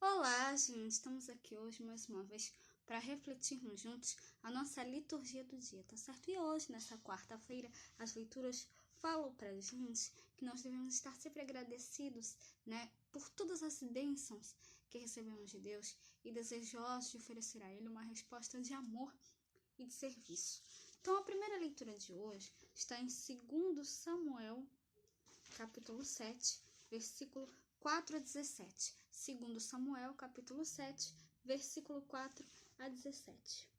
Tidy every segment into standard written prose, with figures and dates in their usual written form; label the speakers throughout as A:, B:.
A: Olá, gente! Estamos aqui hoje mais uma vez para refletirmos juntos a nossa liturgia do dia, tá certo? E hoje, nessa quarta-feira, as leituras falam para a gente que nós devemos estar sempre agradecidos, por todas as bênçãos que recebemos de Deus e desejosos de oferecer a Ele uma resposta de amor e de serviço. Então, a primeira leitura de hoje está em 2 Samuel, capítulo 7, versículo 4 a 17. 2 Samuel, capítulo 7, versículo 4 a 17.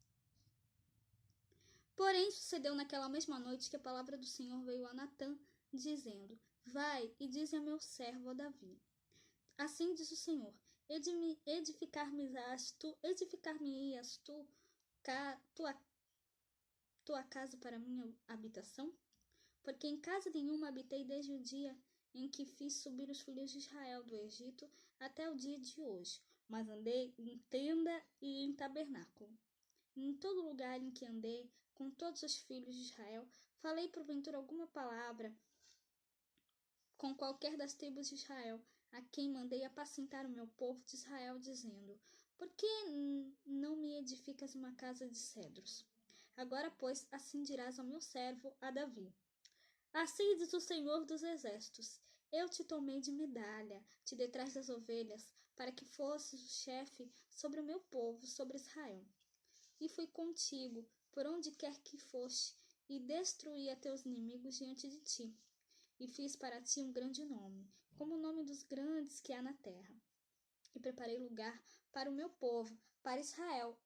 A: Porém, sucedeu naquela mesma noite que a palavra do Senhor veio a Natã, dizendo: Vai e dize a meu servo a Davi. Assim diz o Senhor: edificar-me-ias tu tua casa para minha habitação? Porque em casa nenhuma habitei desde o dia em que fiz subir os filhos de Israel do Egito até o dia de hoje, mas andei em tenda e em tabernáculo. E em todo lugar em que andei com todos os filhos de Israel, falei porventura alguma palavra com qualquer das tribos de Israel, a quem mandei apacentar o meu povo de Israel, dizendo: Por que não me edificas uma casa de cedros? Agora, pois, assim dirás ao meu servo, a Davi: Assim diz o Senhor dos Exércitos: Eu te tomei de medalha, te detrás das ovelhas, para que fosses o chefe sobre o meu povo, sobre Israel. E fui contigo, por onde quer que foste, e destruí a teus inimigos diante de ti. E fiz para ti um grande nome, como o nome dos grandes que há na terra. E preparei lugar para o meu povo, para Israel.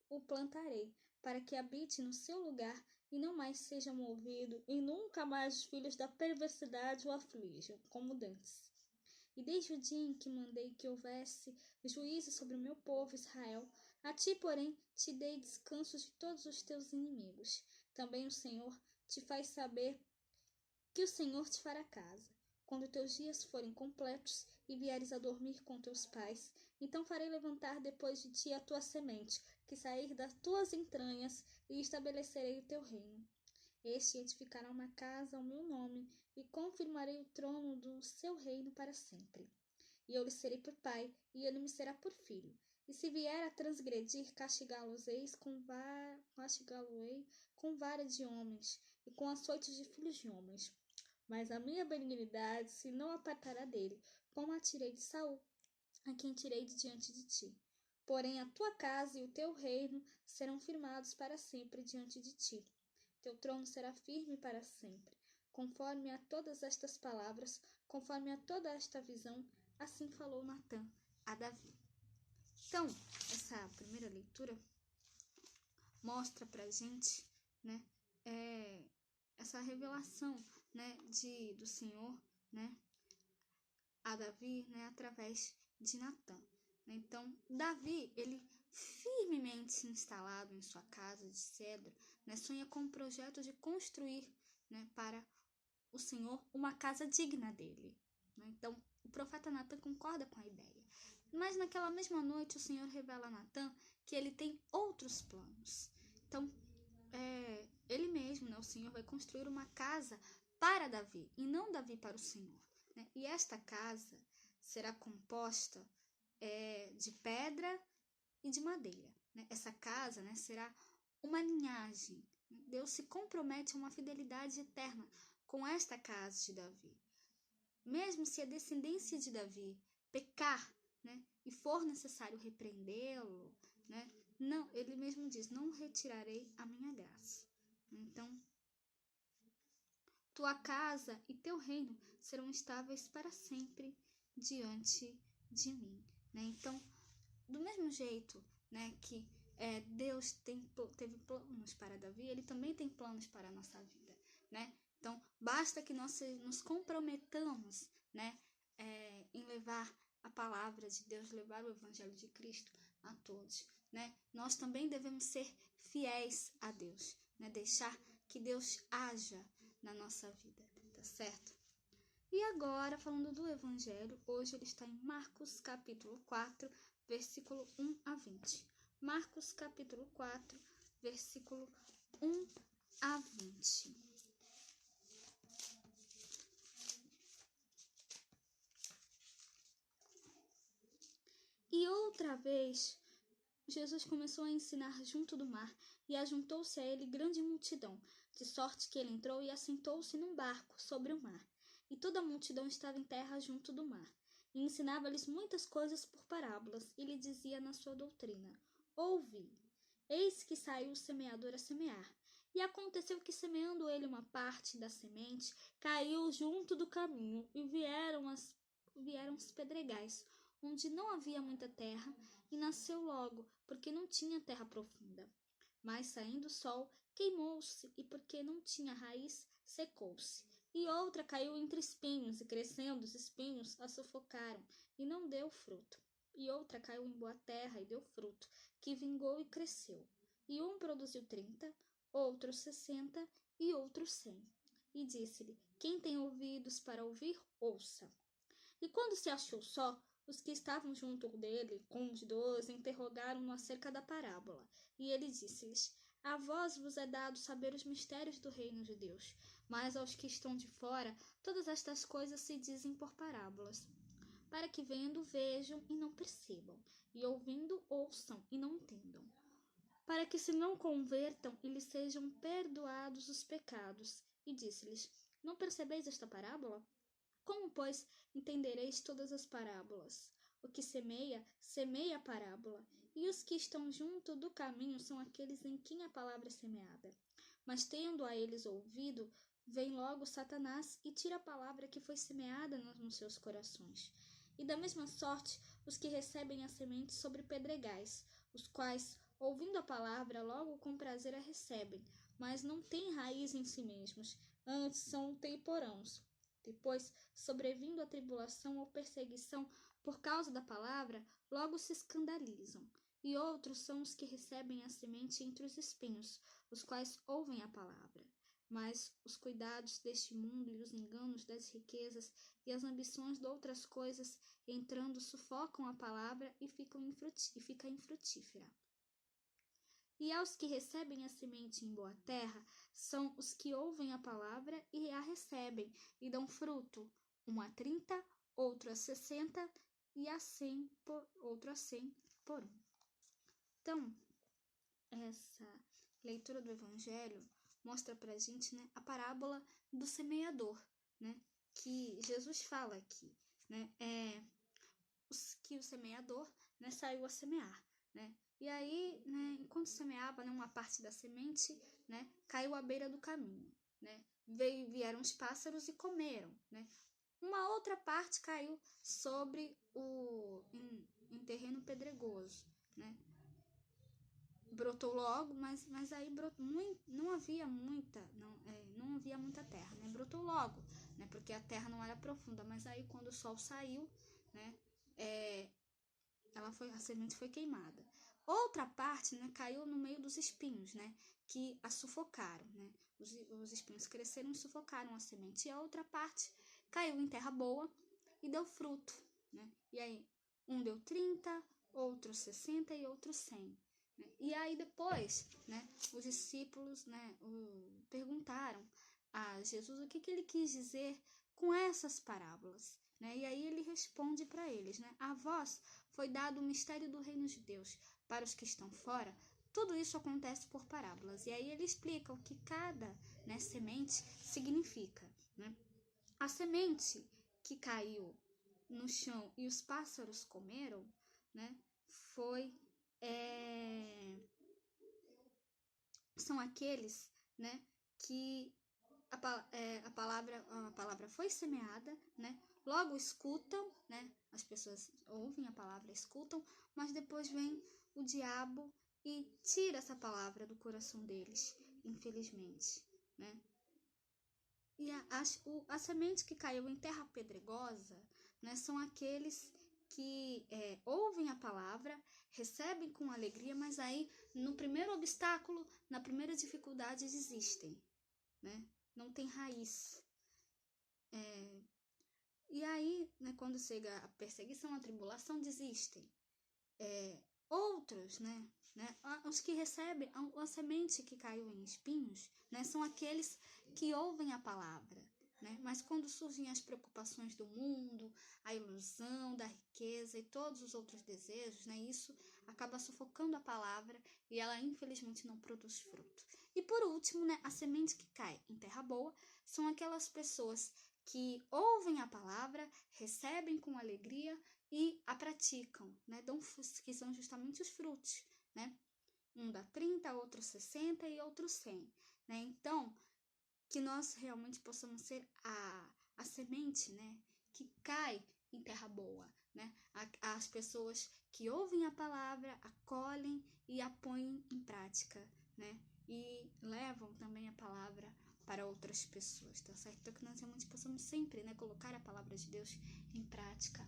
A: O plantarei, para que habite no seu lugar e não mais seja movido, e nunca mais os filhos da perversidade o aflijam, como dantes. E desde o dia em que mandei que houvesse juízo sobre o meu povo Israel, a ti, porém, te dei descanso de todos os teus inimigos. Também o Senhor te faz saber que o Senhor te fará casa. Quando teus dias forem completos e vieres a dormir com teus pais, então farei levantar depois de ti a tua semente, que sair das tuas entranhas, e estabelecerei o teu reino. Este edificará uma casa ao meu nome, e confirmarei o trono do seu reino para sempre. E eu lhe serei por pai, e ele me será por filho. E se vier a transgredir, castigá-lo-ei com vara de homens, e com açoites de filhos de homens. Mas a minha benignidade se não apartará dele, como a tirei de Saul, a quem tirei de diante de ti. Porém, a tua casa e o teu reino serão firmados para sempre diante de ti. Teu trono será firme para sempre. Conforme a todas estas palavras, conforme a toda esta visão, assim falou Natã a Davi. Então, essa primeira leitura mostra pra gente, essa revelação, do Senhor, a Davi, através de Natã. Então, Davi, ele firmemente instalado em sua casa de cedro, sonha com o projeto de construir, para o Senhor uma casa digna dele. Então, o profeta Natã concorda com a ideia. Mas naquela mesma noite, o Senhor revela a Natã que ele tem outros planos. Então, ele mesmo, o Senhor vai construir uma casa para Davi e não Davi para o Senhor. E esta casa será composta de pedra e de madeira. Essa casa será uma linhagem. Deus se compromete a uma fidelidade eterna com esta casa de Davi. Mesmo se a descendência de Davi pecar, e for necessário repreendê-lo, não, ele mesmo diz: não retirarei a minha graça. Então, tua casa e teu reino serão estáveis para sempre diante de mim. Então, do mesmo jeito que Deus teve planos para Davi, ele também tem planos para a nossa vida. Então, basta que nós nos comprometamos em levar a palavra de Deus, levar o Evangelho de Cristo a todos. Nós também devemos ser fiéis a Deus, deixar que Deus haja na nossa vida, tá certo? E agora, falando do Evangelho, hoje ele está em Marcos capítulo 4, versículo 1 a 20. Marcos capítulo 4, versículo 1 a 20. vez, Jesus começou a ensinar junto do mar, e ajuntou-se a ele grande multidão, de sorte que ele entrou e assentou-se num barco sobre o mar. E toda a multidão estava em terra junto do mar. E ensinava-lhes muitas coisas por parábolas, e lhe dizia na sua doutrina: Ouvi, eis que saiu o semeador a semear. E aconteceu que, semeando ele uma parte da semente, caiu junto do caminho, e vieram os pedregais, onde não havia muita terra, e nasceu logo, porque não tinha terra profunda. Mas, saindo o sol, queimou-se, e porque não tinha raiz, secou-se. E outra caiu entre espinhos, e crescendo os espinhos a sufocaram, e não deu fruto. E outra caiu em boa terra, e deu fruto, que vingou e cresceu. E um produziu 30, outro 60, e outro 100. E disse-lhe: Quem tem ouvidos para ouvir, ouça. E quando se achou só, os que estavam junto dele, com os 12, interrogaram-no acerca da parábola. E ele disse-lhes: A vós vos é dado saber os mistérios do reino de Deus, mas aos que estão de fora, todas estas coisas se dizem por parábolas, para que vendo vejam e não percebam, e ouvindo ouçam e não entendam, para que se não convertam e lhes sejam perdoados os pecados. E disse-lhes: Não percebeis esta parábola? Como, pois, entendereis todas as parábolas? O que semeia, semeia a parábola, e os que estão junto do caminho são aqueles em quem a palavra é semeada. Mas, tendo a eles ouvido, vem logo Satanás e tira a palavra que foi semeada nos seus corações. E da mesma sorte, os que recebem a semente sobre pedregais, os quais, ouvindo a palavra, logo com prazer a recebem, mas não têm raiz em si mesmos, antes são temporãos. Depois, sobrevindo a tribulação ou perseguição por causa da palavra, logo se escandalizam. E outros são os que recebem a semente entre os espinhos, os quais ouvem a palavra. Mas os cuidados deste mundo e os enganos das riquezas e as ambições de outras coisas, entrando, sufocam a palavra e fica infrutífera. E aos que recebem a semente em boa terra, são os que ouvem a palavra e a recebem, e dão fruto, um a 30, outro a 60, e outro a 100 por um. Então, essa leitura do Evangelho mostra pra gente, né, a parábola do semeador, né, que Jesus fala aqui, né, que o semeador, né, saiu a semear, né. E aí, né, enquanto semeava, né, uma parte da semente, né, caiu à beira do caminho, né. Vieram os pássaros e comeram, né. Uma outra parte caiu sobre em terreno pedregoso, né. Brotou logo, mas aí não havia muita terra, né. Brotou logo, né, porque a terra não era profunda, mas aí quando o sol saiu, né, a semente foi queimada. Outra parte, né, caiu no meio dos espinhos, né, que a sufocaram, né. Os espinhos cresceram e sufocaram a semente. E a outra parte caiu em terra boa e deu fruto, né. E aí um deu 30, outro 60 e outro 100. Né? E aí depois, né, os discípulos, né, perguntaram a Jesus o que ele quis dizer com essas parábolas. Né? E aí ele responde para eles, né? A vós foi dado o mistério do reino de Deus. Para os que estão fora, tudo isso acontece por parábolas. E aí ele explica o que cada, né, semente significa. Né? A semente que caiu no chão e os pássaros comeram, né, são aqueles, né, que a palavra foi semeada, né? Logo escutam, né? As pessoas ouvem a palavra, escutam, mas depois vem o diabo e tira essa palavra do coração deles, infelizmente, né? E a semente que caiu em terra pedregosa, né, são aqueles que ouvem a palavra, recebem com alegria, mas aí no primeiro obstáculo, na primeira dificuldade, desistem, né? Não tem raiz. E aí, né, quando chega a perseguição, a tribulação, desistem. Outros, né, os que recebem a semente que caiu em espinhos, né, são aqueles que ouvem a palavra, né? Mas quando surgem as preocupações do mundo, a ilusão da riqueza e todos os outros desejos, né? Isso acaba sufocando a palavra e ela infelizmente não produz fruto. E por último, né? A semente que cai em terra boa são aquelas pessoas que ouvem a palavra, recebem com alegria e a praticam, né? Que são justamente os frutos, né? Um dá 30, outro 60 e outro 100, né? Então, que nós realmente possamos ser a semente, né? Que cai em terra boa, né? As pessoas que ouvem a palavra, acolhem e a põem em prática, né? E levam também a palavra para outras pessoas, tá certo? Então que nós realmente possamos sempre, né, colocar a palavra de Deus em prática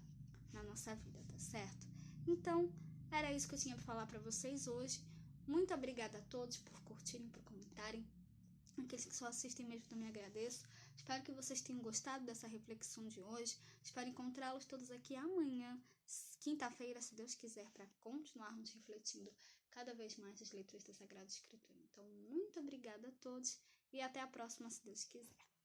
A: na nossa vida, tá certo? Então, era isso que eu tinha para falar para vocês hoje. Muito obrigada a todos por curtirem, por comentarem. Aqueles que só assistem mesmo também agradeço. Espero que vocês tenham gostado dessa reflexão de hoje. Espero encontrá-los todos aqui amanhã, quinta-feira, se Deus quiser, para continuarmos refletindo cada vez mais as letras da Sagrada Escritura. Então, muito obrigada a todos e até a próxima, se Deus quiser.